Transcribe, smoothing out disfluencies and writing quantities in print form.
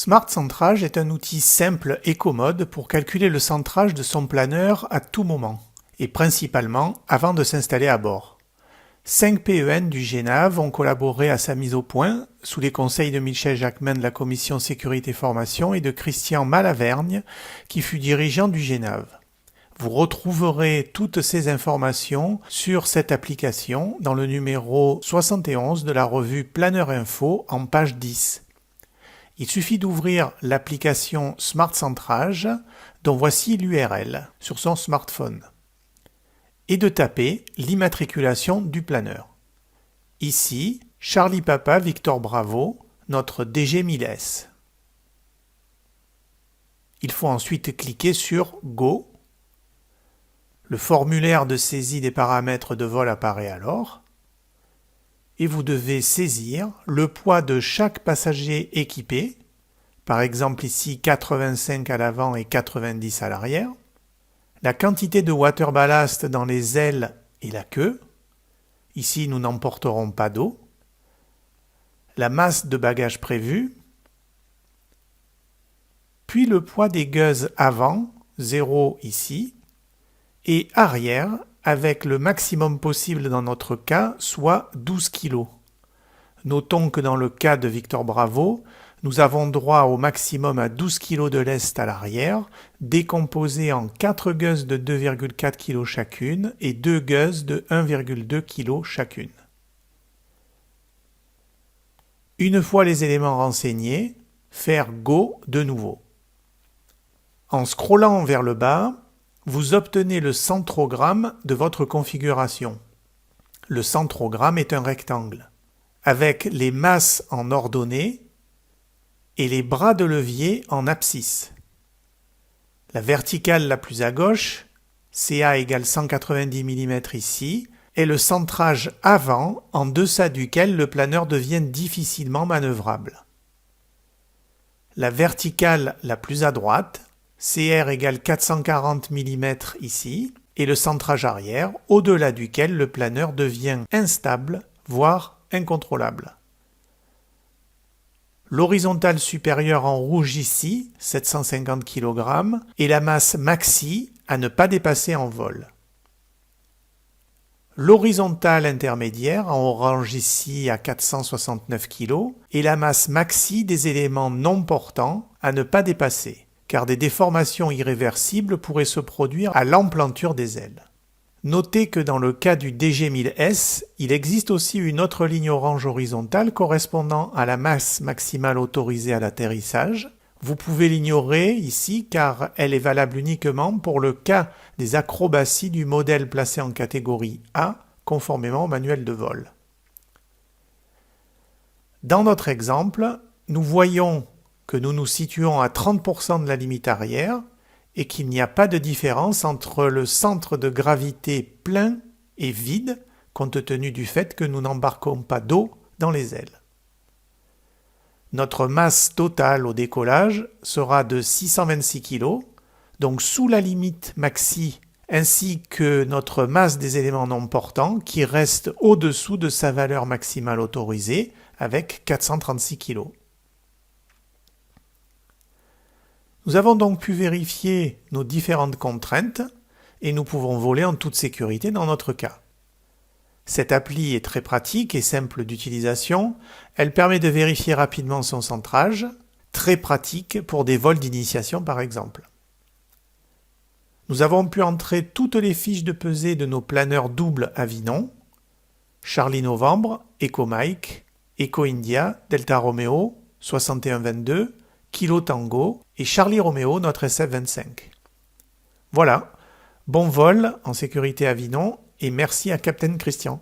Smart Centrage est un outil simple et commode pour calculer le centrage de son planeur à tout moment, et principalement avant de s'installer à bord. 5 PEN du GENAV ont collaboré à sa mise au point, sous les conseils de Michel Jacquemin de la Commission Sécurité Formation et de Christian Malavergne, qui fut dirigeant du GENAV. Vous retrouverez toutes ces informations sur cette application dans le numéro 71 de la revue Planeur Info en page 10. Il suffit d'ouvrir l'application Smart Centrage, dont voici l'URL, sur son smartphone, et de taper l'immatriculation du planeur. Ici, Charlie Papa Victor Bravo, notre DG1000S. Il faut ensuite cliquer sur Go. Le formulaire de saisie des paramètres de vol apparaît alors, et vous devez saisir le poids de chaque passager équipé, par exemple ici 85 à l'avant et 90 à l'arrière, la quantité de water ballast dans les ailes et la queue, ici nous n'emporterons pas d'eau, la masse de bagages prévue, puis le poids des gueuses avant, 0 ici, et arrière, avec le maximum possible dans notre cas, soit 12 kg. Notons que dans le cas de Victor Bravo, nous avons droit au maximum à 12 kg de lest à l'arrière, décomposé en 4 gueuses de 2,4 kg chacune et 2 gueuses de 1,2 kg chacune. Une fois les éléments renseignés, faire Go de nouveau. En scrollant vers le bas, vous obtenez le centrogramme de votre configuration. Le centrogramme est un rectangle, avec les masses en ordonnée et les bras de levier en abscisse. La verticale la plus à gauche, CA égale 190 mm ici, est le centrage avant en deçà duquel le planeur devient difficilement manœuvrable. La verticale la plus à droite, CR égale 440 mm ici, et le centrage arrière, au-delà duquel le planeur devient instable, voire incontrôlable. L'horizontale supérieure en rouge ici, 750 kg, et la masse maxi à ne pas dépasser en vol. L'horizontale intermédiaire en orange ici à 469 kg, et la masse maxi des éléments non portants à ne pas dépasser, car des déformations irréversibles pourraient se produire à l'emplanture des ailes. Notez que dans le cas du DG1000S, il existe aussi une autre ligne orange horizontale correspondant à la masse maximale autorisée à l'atterrissage. Vous pouvez l'ignorer ici car elle est valable uniquement pour le cas des acrobaties du modèle placé en catégorie A, conformément au manuel de vol. Dans notre exemple, nous voyons que nous nous situons à 30% de la limite arrière et qu'il n'y a pas de différence entre le centre de gravité plein et vide, compte tenu du fait que nous n'embarquons pas d'eau dans les ailes. Notre masse totale au décollage sera de 626 kg, donc sous la limite maxi, ainsi que notre masse des éléments non portants qui reste au-dessous de sa valeur maximale autorisée avec 436 kg. Nous avons donc pu vérifier nos différentes contraintes et nous pouvons voler en toute sécurité dans notre cas. Cette appli est très pratique et simple d'utilisation. Elle permet de vérifier rapidement son centrage, très pratique pour des vols d'initiation par exemple. Nous avons pu entrer toutes les fiches de pesée de nos planeurs doubles Avinon, Charlie Novembre, Echo Mike, Echo India, Delta Romeo, 6122, Kilo Tango et Charlie Romeo, notre SF-25. Voilà, bon vol en sécurité Avinon et merci à Captain Christian.